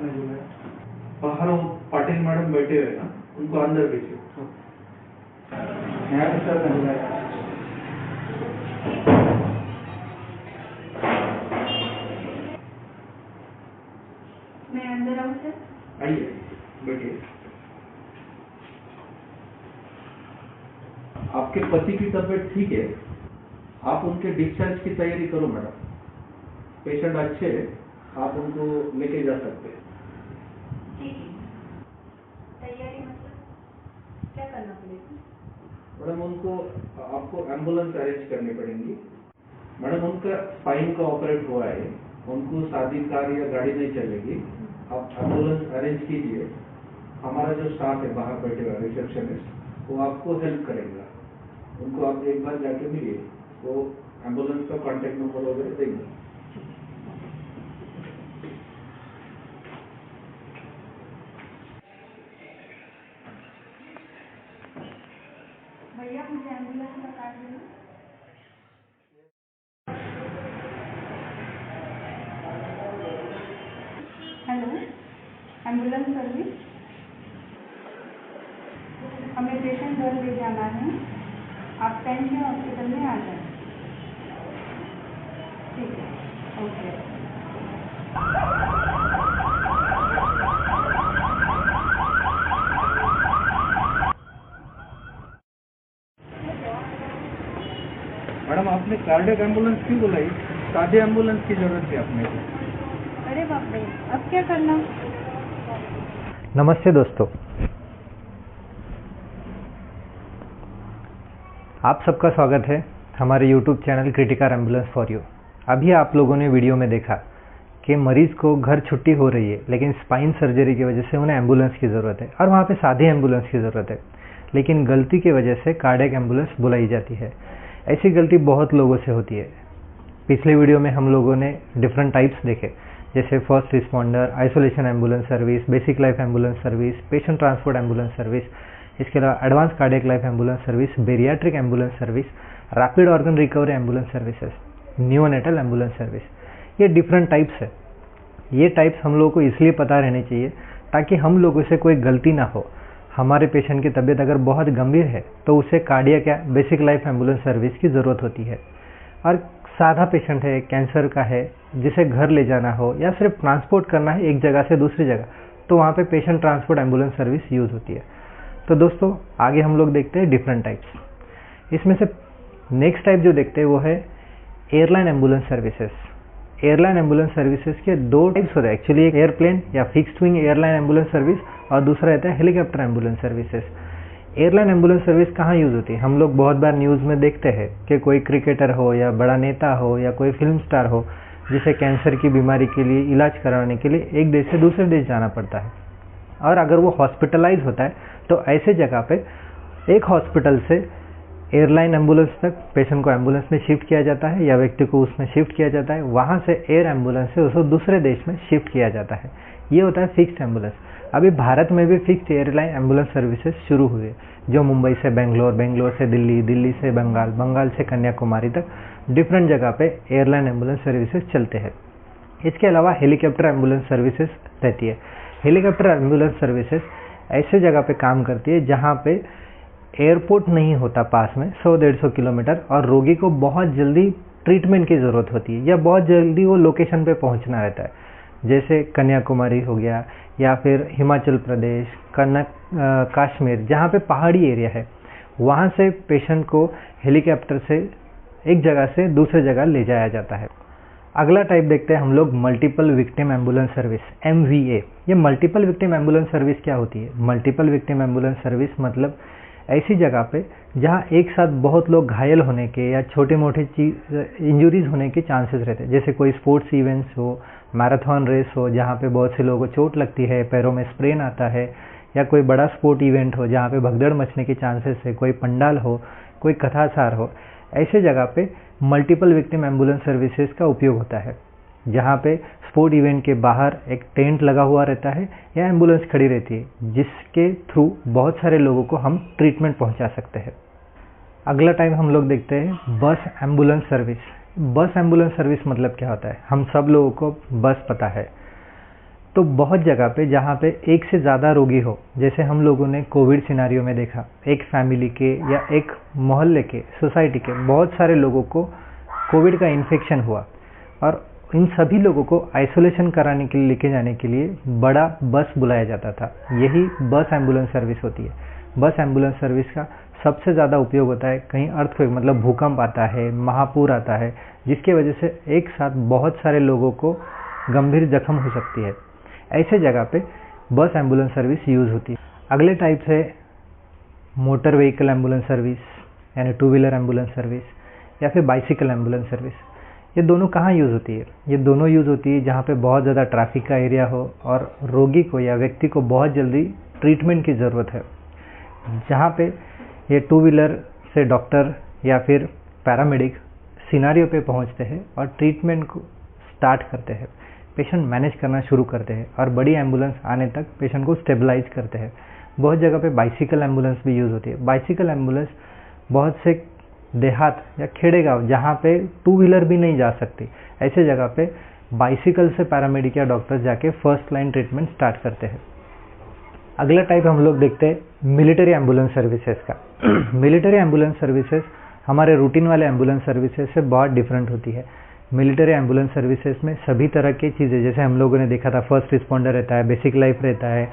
ने बोला है? बाहर वो पाटिल मैडम बैठे हुए ना, उनको अंदर भेजिए। यहाँ पे सर ने बुलाया। मैं अंदर आऊँ सर? आइए, बैठिए। आपके पति की तबीयत ठीक है, आप उनके डिस्चार्ज की तैयारी करो मैडम। पेशेंट अच्छे हैं, आप उनको लेके जा सकते हैं। ठीक है। तैयारी मतलब क्या करना पड़ेगा? मैडम उनको आपको एम्बुलेंस अरेंज करनी पड़ेगी। मैडम उनका स्पाइन का ऑपरेट हुआ है, उनको शादी कार या गाड़ी नहीं चलेगी, आप एम्बुलेंस अरेंज कीजिए। हमारा जो स्टाफ है बाहर बैठे हुआ रिसेप्शनिस्ट, वो आपको हेल्प करेगा। उनको आप एक बार जाके मिलिए, वो एम्बुलेंस का कॉन्टेक्ट नंबर वगैरह देंगे। भैया मुझे एम्बुलेंस का कार्ड देना। Hello, ambulance service. हमें पेशेंट घर ले जाना है, आप 10 के हॉस्पिटल में आ जाए। ठीक है, ओके। मैडम आपने कार्डियक एम्बुलेंस क्यों बुलाई? सादी एम्बुलेंस की जरूरत थी आपने को। अरे बाप रे, अब क्या करना? नमस्ते दोस्तों, आप सबका स्वागत है हमारे YouTube channel critical ambulance for you. अभी आप लोगों ने वीडियो में देखा कि मरीज को घर छुट्टी हो रही है, लेकिन स्पाइन सर्जरी की वजह से उन्हें एम्बुलेंस की ज़रूरत है और वहाँ पे सादी एम्बुलेंस की ज़रूरत है, लेकिन गलती की वजह से कार्डियक एम्बुलेंस बुलाई जाती है। ऐसी गलती बहुत लोगों से होती है। पिछले वीडियो में हम लोगों ने डिफरेंट टाइप्स देखे, जैसे first responder, isolation ambulance service, basic life ambulance service, patient transport ambulance service, इसके अलावा advance cardiac life ambulance service, bariatric ambulance service, rapid organ recovery ambulance services, neonatal ambulance service. ये different types है। ये types हम लोगों को इसलिए पता रहने चाहिए ताकि हम लोगों से कोई गलती ना हो। हमारे पेशेंट की तबीयत अगर बहुत गंभीर है तो उसे कार्डियक या बेसिक लाइफ एम्बुलेंस सर्विस की ज़रूरत होती है। और सादा पेशेंट है, कैंसर का है, जिसे घर ले जाना हो या सिर्फ ट्रांसपोर्ट करना है एक जगह से दूसरी जगह, तो वहाँ पे patient transport ambulance service use होती है। तो दोस्तों आगे हम लोग देखते हैं डिफरेंट टाइप्स। इसमें से नेक्स्ट टाइप जो देखते हैं वो है airline ambulance services. Airline ambulance services के दो टाइप्स होते हैं एक्चुअली, एक एयरप्लेन या fixed wing airline ambulance service और दूसरा रहता है helicopter ambulance services. Airline ambulance service कहाँ यूज़ होती है? हम लोग बहुत बार न्यूज़ में देखते हैं कि कोई क्रिकेटर हो या बड़ा नेता हो या कोई फिल्म स्टार हो, जिसे कैंसर की बीमारी के लिए इलाज कराने के लिए एक देश से दूसरे देश जाना पड़ता है, और अगर वो हॉस्पिटलाइज होता है तो ऐसे जगह पे एक हॉस्पिटल से एयरलाइन एम्बुलेंस तक पेशेंट को एम्बुलेंस में शिफ्ट किया जाता है या व्यक्ति को उसमें शिफ्ट किया जाता है। वहाँ से एयर एम्बुलेंस से उसको दूसरे देश में शिफ्ट किया जाता है। ये होता है फिक्स्ड एम्बुलेंस। अभी भारत में भी फिक्स्ड एयरलाइन एम्बुलेंस सर्विसेज शुरू हुए, जो मुंबई से बेंगलोर, बेंगलोर से दिल्ली, दिल्ली से बंगाल, बंगाल से कन्याकुमारी तक डिफरेंट जगह पे एयरलाइन एम्बुलेंस सर्विसेज चलते हैं। इसके अलावा हेलीकॉप्टर एम्बुलेंस सर्विसेज रहती है। हेलीकॉप्टर एम्बुलेंस सर्विसेज ऐसे जगह पे काम करती है जहाँ पे एयरपोर्ट नहीं होता पास में 100-150 किलोमीटर, और रोगी को बहुत जल्दी ट्रीटमेंट की ज़रूरत होती है या बहुत जल्दी वो लोकेशन पे पहुँचना रहता है, जैसे कन्याकुमारी हो गया या फिर हिमाचल प्रदेश, कश्मीर, जहाँ पे पहाड़ी एरिया है, वहाँ से पेशेंट को हेलीकॉप्टर से एक जगह से दूसरे जगह ले जाया जाता है। अगला टाइप देखते हैं हम लोग multiple victim ambulance service, MVA। ये मल्टीपल विक्टिम एम्बुलेंस सर्विस क्या होती है? मल्टीपल विक्टिम एम्बुलेंस सर्विस मतलब ऐसी जगह पे जहाँ एक साथ बहुत लोग घायल होने के या छोटे मोटे इंजुरीज होने के चांसेस रहते हैं, जैसे कोई स्पोर्ट्स इवेंट्स हो, मैराथन रेस हो जहाँ पे बहुत से लोगों को चोट लगती है, पैरों में स्प्रेन आता है, या कोई बड़ा स्पोर्ट इवेंट हो जहाँ पे भगदड़ मचने के चांसेस है, कोई पंडाल हो, कोई कथासार हो। ऐसे जगह पे मल्टीपल विक्टिम एम्बुलेंस सर्विसेज का उपयोग होता है, जहाँ पे स्पोर्ट इवेंट के बाहर एक टेंट लगा हुआ रहता है या एम्बुलेंस खड़ी रहती है, जिसके थ्रू बहुत सारे लोगों को हम ट्रीटमेंट पहुँचा सकते हैं। अगला टाइप हम लोग देखते हैं बस एम्बुलेंस सर्विस। बस एम्बुलेंस सर्विस मतलब क्या होता है? हम सब लोगों को बस पता है, तो बहुत जगह पे जहाँ पे एक से ज़्यादा रोगी हो, जैसे हम लोगों ने कोविड सिनारियो में देखा, एक फैमिली के या एक मोहल्ले के, सोसाइटी के बहुत सारे लोगों को कोविड का इन्फेक्शन हुआ और इन सभी लोगों को आइसोलेशन कराने के लिए लेके जाने के लिए बड़ा बस बुलाया जाता था। यही बस एम्बुलेंस सर्विस होती है। बस एम्बुलेंस सर्विस का सबसे ज़्यादा उपयोग होता है कहीं अर्थक्वेक मतलब भूकंप आता है, महापूर आता है, जिसके वजह से एक साथ बहुत सारे लोगों को गंभीर जख्म हो सकती है। ऐसे जगह पे बस एम्बुलेंस सर्विस यूज़ होती है। अगले टाइप है मोटर व्हीकल एम्बुलेंस सर्विस, यानी 2 व्हीलर एम्बुलेंस सर्विस या फिर बाइसिकल एम्बुलेंस सर्विस। ये दोनों कहाँ यूज़ होती है? ये दोनों यूज़ होती है जहाँ पे बहुत ज़्यादा ट्रैफिक का एरिया हो और रोगी को या व्यक्ति को बहुत जल्दी ट्रीटमेंट की ज़रूरत है। जहाँ पे ये 2 व्हीलर से डॉक्टर या फिर पैरामेडिक सिनारियो पे पहुँचते हैं और ट्रीटमेंट को स्टार्ट करते हैं, पेशेंट मैनेज करना शुरू करते हैं और बड़ी एम्बुलेंस आने तक पेशेंट को स्टेबलाइज करते हैं। बहुत जगह पे बाइसिकल एम्बुलेंस भी यूज़ होती है। बाइसिकल एम्बुलेंस बहुत से देहात या खेड़े गाँव जहाँ पे 2 व्हीलर भी नहीं जा सकती, ऐसे जगह पे बाइसिकल से पैरामेडिक या डॉक्टर जाके फर्स्ट लाइन ट्रीटमेंट स्टार्ट करते हैं। अगला टाइप हम लोग देखते हैं मिलिट्री एम्बुलेंस सर्विसेज का। मिलिट्री एम्बुलेंस सर्विसेज हमारे रूटीन वाले एम्बुलेंस सर्विसेज से बहुत डिफरेंट होती है। मिलिट्री एम्बुलेंस सर्विसेज में सभी तरह की चीज़ें, जैसे हम लोगों ने देखा था, फर्स्ट रिस्पॉन्डर रहता है, बेसिक लाइफ रहता है,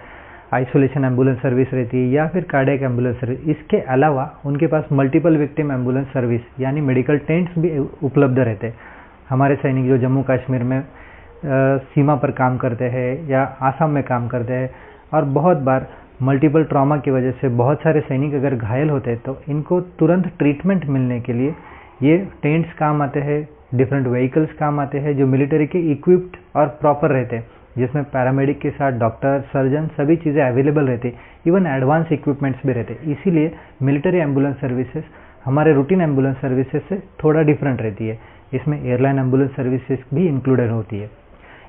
आइसोलेशन एम्बुलेंस सर्विस रहती है या फिर कार्डियक एम्बुलेंस सर्विस। इसके अलावा उनके पास मल्टीपल विक्टिम एम्बुलेंस सर्विस यानी मेडिकल टेंट्स भी उपलब्ध रहते हैं। हमारे सैनिक जो जम्मू कश्मीर में सीमा पर काम करते हैं या आसाम में काम करते हैं और बहुत बार मल्टीपल ट्रॉमा की वजह से बहुत सारे सैनिक अगर घायल होते हैं तो इनको तुरंत ट्रीटमेंट मिलने के लिए ये टेंट्स काम आते हैं, डिफरेंट व्हीकल्स काम आते हैं जो मिलिट्री के इक्विप्ड और प्रॉपर रहते हैं, जिसमें पैरामेडिक के साथ डॉक्टर, सर्जन सभी चीज़ें अवेलेबल रहती है, इवन एडवांस इक्विपमेंट्स भी रहते हैं। इसीलिए मिलिट्री एम्बुलेंस सर्विसेज हमारे रूटीन एम्बुलेंस सर्विसेज से थोड़ा डिफरेंट रहती है। इसमें एयरलाइन एम्बुलेंस सर्विसेज भी इंक्लूडेड होती है।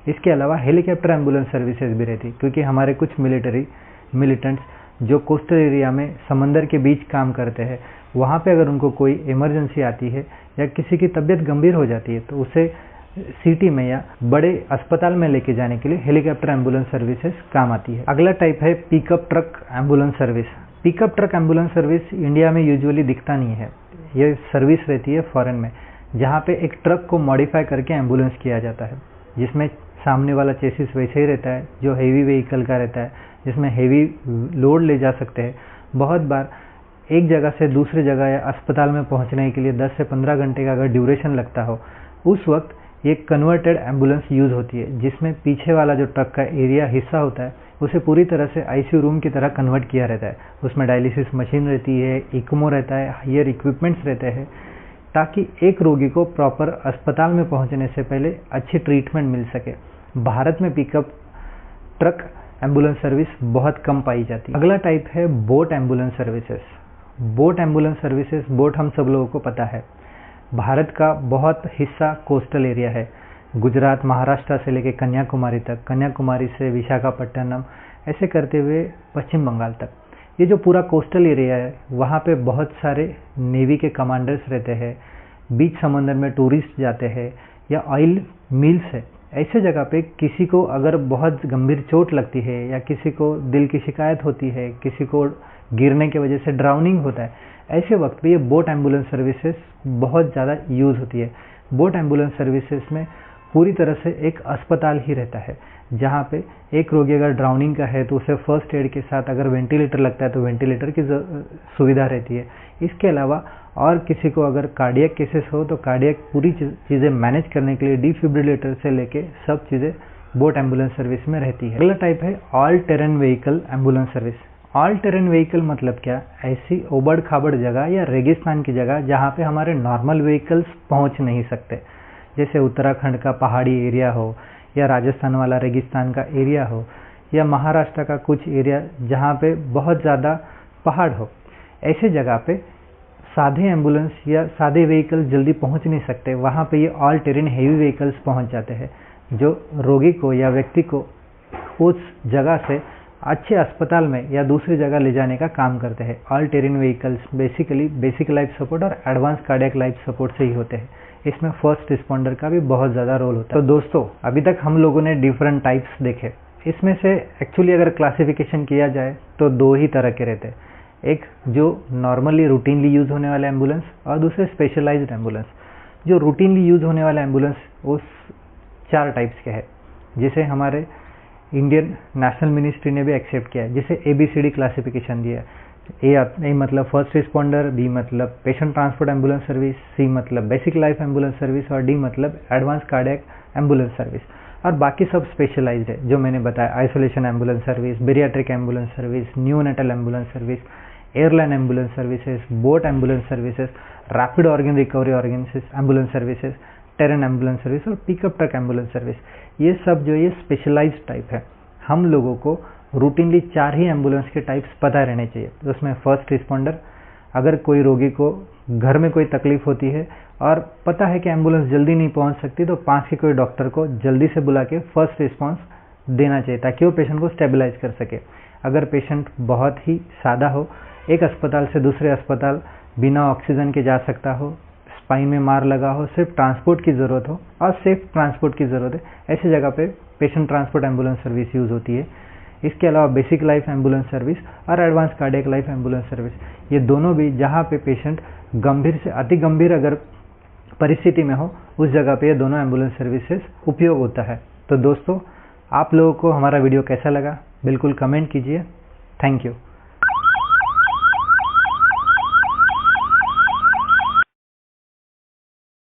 इसके अलावा हेलीकॉप्टर एम्बुलेंस सर्विसेज भी रहती है, क्योंकि हमारे कुछ मिलिटेंट्स जो कोस्टल एरिया में समंदर के बीच काम करते हैं, वहाँ पे अगर उनको कोई इमरजेंसी आती है या किसी की तबीयत गंभीर हो जाती है तो उसे सिटी में या बड़े अस्पताल में लेके जाने के लिए हेलीकॉप्टर एम्बुलेंस सर्विसेज काम आती है। अगला टाइप है pickup truck ambulance service. Pickup truck ambulance service India में यूजुअली दिखता नहीं है। ये सर्विस रहती है फॉरेन में, जहाँ पे एक ट्रक को मॉडिफाई करके एम्बुलेंस किया जाता है, जिसमें सामने वाला चेसिस वैसे ही रहता है जो हेवी व्हीकल का रहता है, जिसमें हेवी लोड ले जा सकते हैं। बहुत बार एक जगह से दूसरी जगह या अस्पताल में पहुंचने के लिए 10 से 15 घंटे का अगर ड्यूरेशन लगता हो, उस वक्त एक कन्वर्टेड एम्बुलेंस यूज़ होती है, जिसमें पीछे वाला जो ट्रक का एरिया हिस्सा होता है उसे पूरी तरह से आईसीयू रूम की तरह कन्वर्ट किया रहता है। उसमें डायलिसिस मशीन रहती है, इक्मो रहता है, हायर इक्विपमेंट्स रहते हैं, ताकि एक रोगी को प्रॉपर अस्पताल में पहुंचने से पहले अच्छी ट्रीटमेंट मिल सके। भारत में पिकअप ट्रक एम्बुलेंस सर्विस बहुत कम पाई जाती है। अगला टाइप है boat ambulance services. Boat ambulance services, boat हम सब लोगों को पता है, भारत का बहुत हिस्सा कोस्टल एरिया है। गुजरात, महाराष्ट्र से लेकर कन्याकुमारी तक, कन्याकुमारी से विशाखापट्टनम, ऐसे करते हुए पश्चिम बंगाल तक, ये जो पूरा कोस्टल एरिया है, वहाँ पे बहुत सारे नेवी के कमांडर्स रहते हैं, बीच समंदर में टूरिस्ट जाते हैं या ऑयल मिल्स है। ऐसे जगह पे किसी को अगर बहुत गंभीर चोट लगती है या किसी को दिल की शिकायत होती है, किसी को गिरने की वजह से ड्राउनिंग होता है, ऐसे वक्त पे ये बोट एम्बुलेंस सर्विसेज बहुत ज़्यादा यूज़ होती है। बोट एम्बुलेंस सर्विसेज में पूरी तरह से एक अस्पताल ही रहता है, जहाँ पे एक रोगी अगर ड्राउनिंग का है तो उसे फर्स्ट एड के साथ अगर वेंटिलेटर लगता है तो वेंटिलेटर की सुविधा रहती है। इसके अलावा और किसी को अगर कार्डियक केसेस हो तो कार्डियक पूरी चीज़ें मैनेज करने के लिए डिफिब्रिलेटर से लेके सब चीज़ें बोट एम्बुलेंस सर्विस में रहती है। अगला टाइप है all terrain vehicle ambulance service. All terrain vehicle मतलब क्या? ऐसी ओबड़ खाबड़ जगह या रेगिस्तान की जगह जहाँ पे हमारे नॉर्मल व्हीकल्स पहुँच नहीं सकते, जैसे उत्तराखंड का पहाड़ी एरिया हो या राजस्थान वाला रेगिस्तान का एरिया हो या महाराष्ट्र का कुछ एरिया जहाँ पे बहुत ज़्यादा पहाड़ हो। ऐसे जगह पे सादे एम्बुलेंस या सादे व्हीकल जल्दी पहुँच नहीं सकते, वहाँ पे ये ऑल टेरेन हेवी व्हीकल्स पहुँच जाते हैं, जो रोगी को या व्यक्ति को उस जगह से अच्छे अस्पताल में या दूसरी जगह ले जाने का काम करते हैं। All terrain vehicles basically basic life support और एडवांस कार्डियक लाइफ सपोर्ट से ही होते हैं। इसमें फर्स्ट रिस्पॉन्डर का भी बहुत ज़्यादा रोल होता है। तो दोस्तों, अभी तक हम लोगों ने डिफरेंट टाइप्स देखे। इसमें से एक्चुअली अगर क्लासिफिकेशन किया जाए तो दो ही तरह के रहते हैं, एक जो नॉर्मली रूटीनली यूज़ होने वाला एम्बुलेंस और दूसरे स्पेशलाइज्ड एम्बुलेंस। जो रूटीनली यूज़ होने वाला एम्बुलेंस वो 4 टाइप्स के है, जिसे हमारे इंडियन नेशनल मिनिस्ट्री ने भी एक्सेप्ट किया है, जिसे ABCD क्लासिफिकेशन दिया है। ए मतलब फर्स्ट रिस्पॉन्डर, बी मतलब पेशेंट ट्रांसपोर्ट एम्बुलेंस सर्विस, सी मतलब बेसिक लाइफ एम्बुलेंस सर्विस और डी मतलब एडवांस कार्डियक एम्बुलेंस सर्विस। और बाकी सब स्पेशलाइज्ड है जो मैंने बताया, isolation ambulance service, bariatric ambulance service, neonatal ambulance service, airline ambulance services, boat ambulance services, rapid organ recovery ambulance services, terrain ambulance service और पिकअप ट्रक एम्बुलेंस सर्विस। ये सब जो ये स्पेशलाइज्ड टाइप है। हम लोगों को रूटीनली 4 ही एम्बुलेंस के टाइप्स पता रहने चाहिए। तो उसमें फर्स्ट रिस्पॉन्डर, अगर कोई रोगी को घर में कोई तकलीफ होती है और पता है कि एम्बुलेंस जल्दी नहीं पहुंच सकती, तो पास के कोई डॉक्टर को जल्दी से बुला के फर्स्ट रिस्पॉन्स देना चाहिए ताकि वो पेशेंट को स्टेबलाइज कर सके। अगर पेशेंट बहुत ही सादा हो, एक अस्पताल से दूसरे अस्पताल बिना ऑक्सीजन के जा सकता हो, स्पाइन में मार लगा हो, सिर्फ ट्रांसपोर्ट की ज़रूरत हो और सेफ ट्रांसपोर्ट की ज़रूरत है, ऐसी जगह पे patient transport ambulance service use होती है। इसके अलावा बेसिक लाइफ एम्बुलेंस सर्विस और advance cardiac life ambulance service, ये दोनों भी जहाँ पे पेशेंट गंभीर से अति गंभीर अगर परिस्थिति में हो, उस जगह पे ये दोनों एम्बुलेंस सर्विसेज उपयोग होता है। तो दोस्तों, आप लोगों को हमारा वीडियो कैसा लगा बिल्कुल कमेंट कीजिए। Thank you.